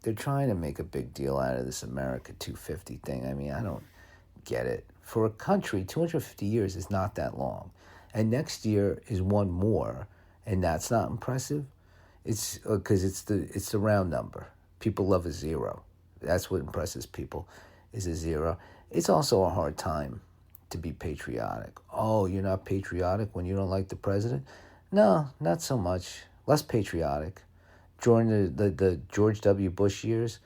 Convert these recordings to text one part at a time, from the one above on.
they're trying to make a big deal out of this America 250 thing. I mean, I don't get it. For a country, 250 years is not that long. And next year is one more, and that's not impressive. It's because it's the round number. People love a zero. That's what impresses people, is a zero. It's also a hard time to be patriotic. Oh, you're not patriotic when you don't like the president? No, not so much. Less patriotic. During the George W. Bush years,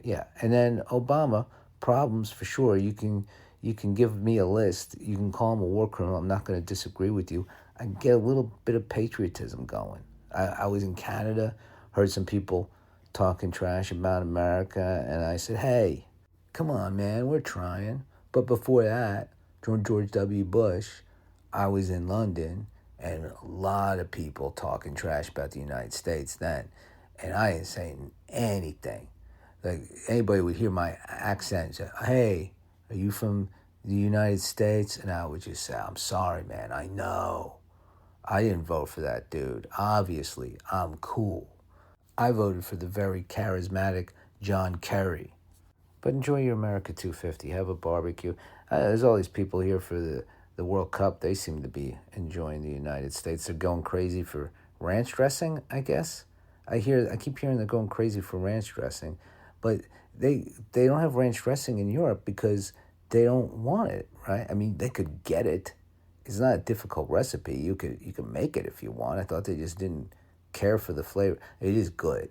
yeah. And then Obama, problems for sure. You can give me a list. You can call him a war criminal. I'm not going to disagree with you. I get a little bit of patriotism going. I was in Canada, heard some people talking trash about America, and I said, hey, come on, man, we're trying. But before that, during George W. Bush, I was in London, and a lot of people talking trash about the United States then, and I ain't saying anything. Like, anybody would hear my accent and say, hey, are you from the United States? And I would just say, I'm sorry, man, I know. I didn't vote for that dude. Obviously, I'm cool. I voted for the very charismatic John Kerry. But enjoy your America 250. Have a barbecue. There's all these people here for the World Cup. They seem to be enjoying the United States. They're going crazy for ranch dressing, I guess. I keep hearing they're going crazy for ranch dressing. But they don't have ranch dressing in Europe because they don't want it, right? I mean, they could get it. It's not a difficult recipe. You can make it if you want. I thought they just didn't care for the flavor. It is good.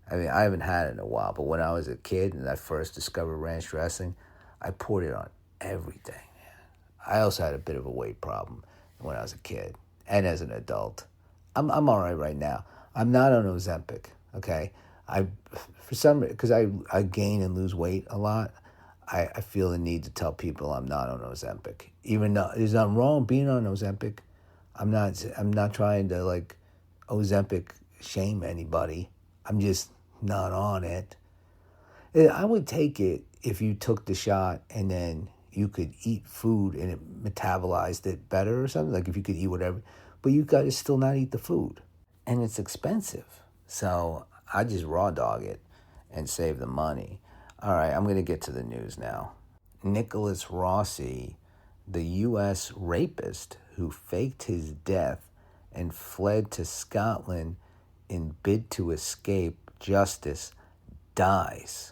I mean, I haven't had it in a while, but when I was a kid and I first discovered ranch dressing, I poured it on everything. I also had a bit of a weight problem when I was a kid and as an adult. I'm all right now. I'm not on Ozempic, okay? Because I gain and lose weight a lot, I feel the need to tell people I'm not on Ozempic. Even though there's nothing wrong being on Ozempic. I'm not trying to like Ozempic shame anybody. I'm just not on it. I would take it if you took the shot and then you could eat food and it metabolized it better or something. Like if you could eat whatever, but you got to still not eat the food. And it's expensive. So I just raw dog it and save the money. All right, I'm going to get to the news now. Nicholas Rossi, the U.S. rapist who faked his death and fled to Scotland in bid to escape justice, dies.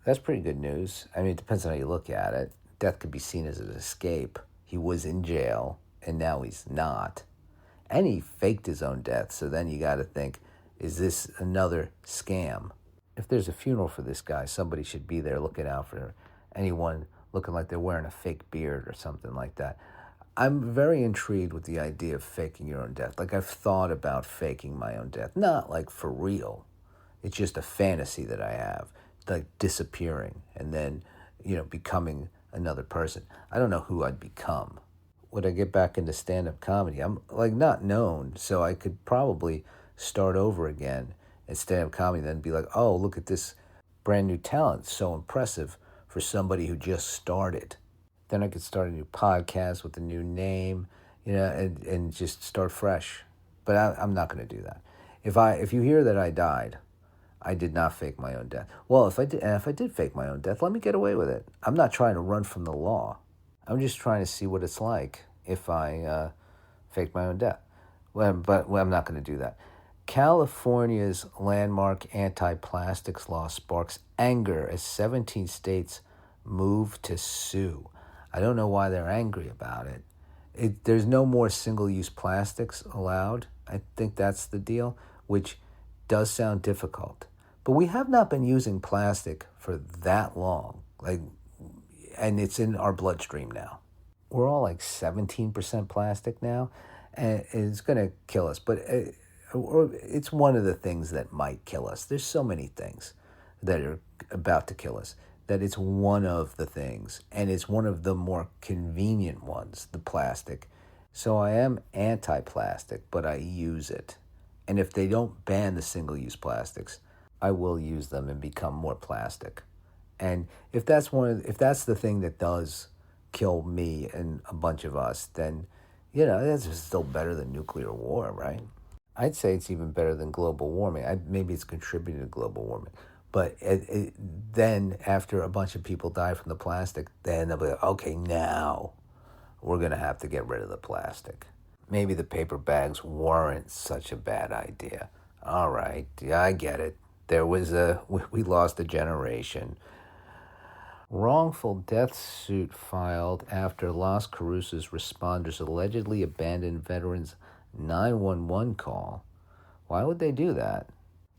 That's pretty good news. I mean, it depends on how you look at it. Death could be seen as an escape. He was in jail, and now he's not. And he faked his own death, so then you got to think, is this another scam? If there's a funeral for this guy, somebody should be there looking out for anyone looking like they're wearing a fake beard or something like that. I'm very intrigued with the idea of faking your own death. Like, I've thought about faking my own death. Not like for real. It's just a fantasy that I have, like disappearing and then, becoming another person. I don't know who I'd become. Would I get back into stand-up comedy? I'm like not known, so I could probably start over again in stand-up comedy, then be like, oh, look at this brand new talent, so impressive for somebody who just started. Then I could start a new podcast with a new name, and just start fresh. But I'm not going to do that. If you hear that I died, I did not fake my own death. Well, if I did fake my own death, let me get away with it. I'm not trying to run from the law. I'm just trying to see what it's like if I fake my own death. But I'm not going to do that. California's landmark anti-plastics law sparks anger as 17 states move to sue. I don't know why they're angry about it. There's no more single-use plastics allowed. I think that's the deal, which does sound difficult. But we have not been using plastic for that long, and it's in our bloodstream now. We're all like 17% plastic now, and it's going to kill us. But it's one of the things that might kill us. There's so many things that are about to kill us that it's one of the things, and it's one of the more convenient ones, the plastic. So I am anti-plastic, but I use it. And if they don't ban the single-use plastics, I will use them and become more plastic. And if that's the thing that does kill me and a bunch of us, then that's still better than nuclear war, right? I'd say it's even better than global warming. Maybe it's contributing to global warming. But then after a bunch of people die from the plastic, then they'll be like, okay, now we're going to have to get rid of the plastic. Maybe the paper bags weren't such a bad idea. All right, yeah, I get it. We lost a generation. Wrongful death suit filed after Las Cruces responders allegedly abandoned veterans' 911 call. Why would they do that?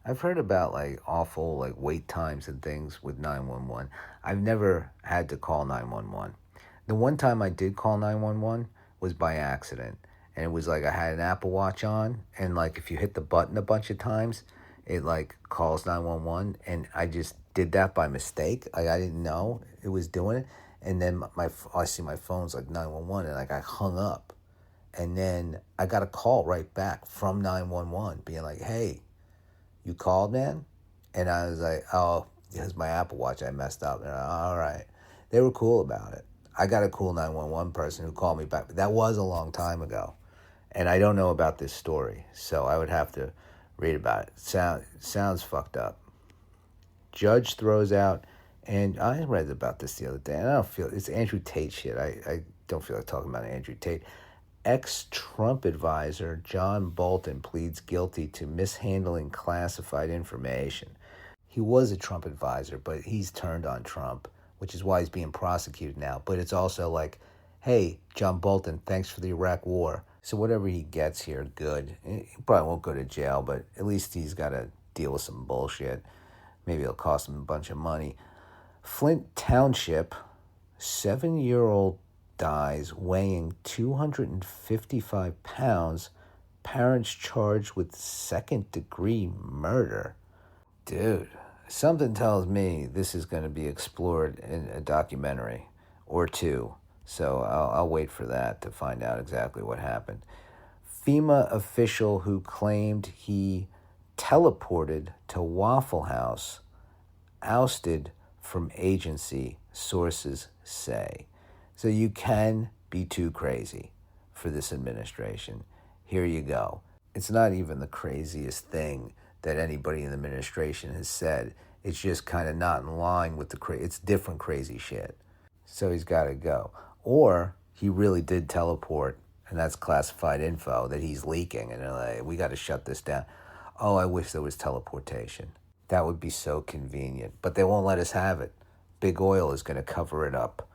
I've heard about like awful like wait times and things with 911. I've never had to call 911. The one time I did call 911 was by accident. And it was like I had an Apple Watch on, and like if you hit the button a bunch of times, it like calls 911, and I just did that by mistake. Like I didn't know it was doing it. And then I see my phone's like 911, and like I hung up. And then I got a call right back from 911 being like, "Hey, you called, man?" And I was like, "Oh, it's my Apple Watch. I messed up." And all right. They were cool about it. I got a cool 911 person who called me back. But that was a long time ago. And I don't know about this story, so I would have to read about it. Sounds fucked up. Judge throws out, and I read about this the other day, and I don't feel, it's Andrew Tate shit. I don't feel like talking about Andrew Tate. Ex-Trump advisor John Bolton pleads guilty to mishandling classified information. He was a Trump advisor, but he's turned on Trump, which is why he's being prosecuted now. But it's also like, hey, John Bolton, thanks for the Iraq War. So whatever he gets here, good. He probably won't go to jail, but at least he's got to deal with some bullshit. Maybe it'll cost him a bunch of money. Flint Township, 7-year-old dies weighing 255 pounds. Parents charged with second-degree murder. Dude, something tells me this is going to be explored in a documentary or two. So I'll wait for that to find out exactly what happened. FEMA official who claimed he teleported to Waffle House ousted from agency, sources say. So you can be too crazy for this administration. Here you go. It's not even the craziest thing that anybody in the administration has said. It's just kind of not in line with it's different crazy shit. So he's got to go. Or he really did teleport, and that's classified info that he's leaking, and they're like, we got to shut this down. Oh, I wish there was teleportation. That would be so convenient. But they won't let us have it. Big Oil is going to cover it up.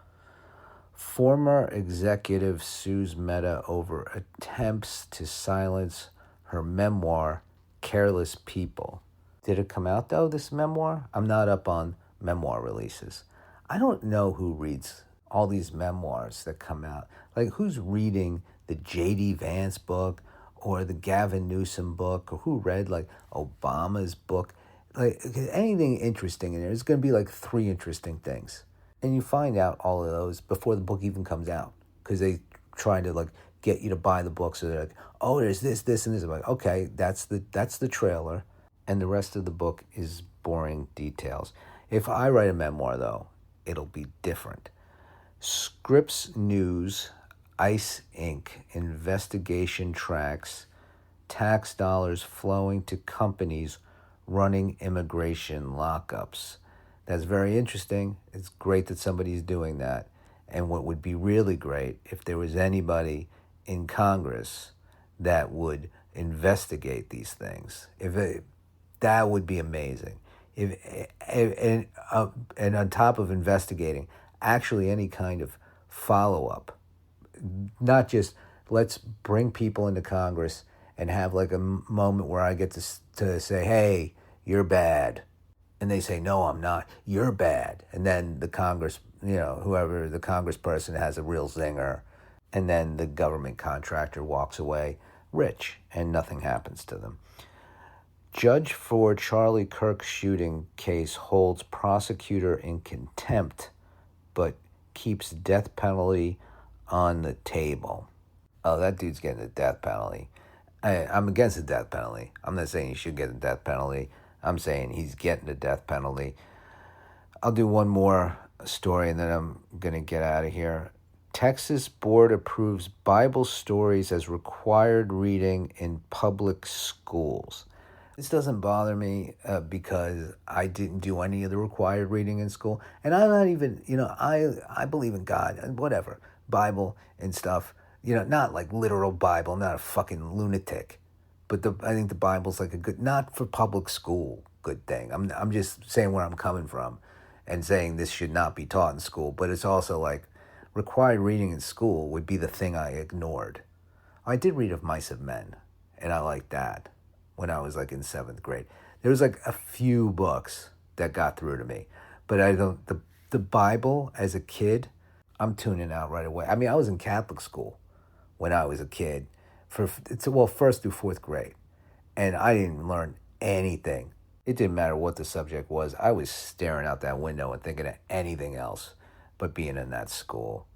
Former executive sues Meta over attempts to silence her memoir, Careless People. Did it come out, though, this memoir? I'm not up on memoir releases. I don't know who reads all these memoirs that come out. Like, who's reading the J.D. Vance book or the Gavin Newsom book, or who read, like, Obama's book? Like, anything interesting in there, there's going to be, like, 3 interesting things. And you find out all of those before the book even comes out, because they try to, like, get you to buy the book. So they're like, oh, there's this, this, and this. I'm like, okay, that's the trailer. And the rest of the book is boring details. If I write a memoir, though, it'll be different. Scripps News, ICE Inc. investigation tracks tax dollars flowing to companies running immigration lockups. That's very interesting. It's great that somebody's doing that. And what would be really great if there was anybody in Congress that would investigate these things. That would be amazing. And on top of investigating, actually any kind of follow-up. Not just let's bring people into Congress and have like a moment where I get to say, hey, you're bad. And they say, no, I'm not. You're bad. And then the Congress, whoever the congressperson has a real zinger. And then the government contractor walks away rich and nothing happens to them. Judge for Charlie Kirk shooting case holds prosecutor in contempt, but keeps death penalty on the table. Oh, that dude's getting the death penalty. I'm against the death penalty. I'm not saying he should get the death penalty. I'm saying he's getting the death penalty. I'll do one more story and then I'm going to get out of here. Texas board approves Bible stories as required reading in public schools. This doesn't bother me because I didn't do any of the required reading in school, and I'm not even, I believe in God and whatever, Bible and stuff, not like literal Bible, not a fucking lunatic, but I think the Bible's like a good, not for public school, good thing. I'm just saying where I'm coming from, and saying this should not be taught in school, but it's also like required reading in school would be the thing I ignored. I did read Of Mice and Men, and I liked that when I was like in seventh grade. There was like a few books that got through to me, but I don't. The Bible as a kid, I'm tuning out right away. I mean, I was in Catholic school when I was a kid, first through fourth grade, and I didn't learn anything. It didn't matter what the subject was. I was staring out that window and thinking of anything else but being in that school.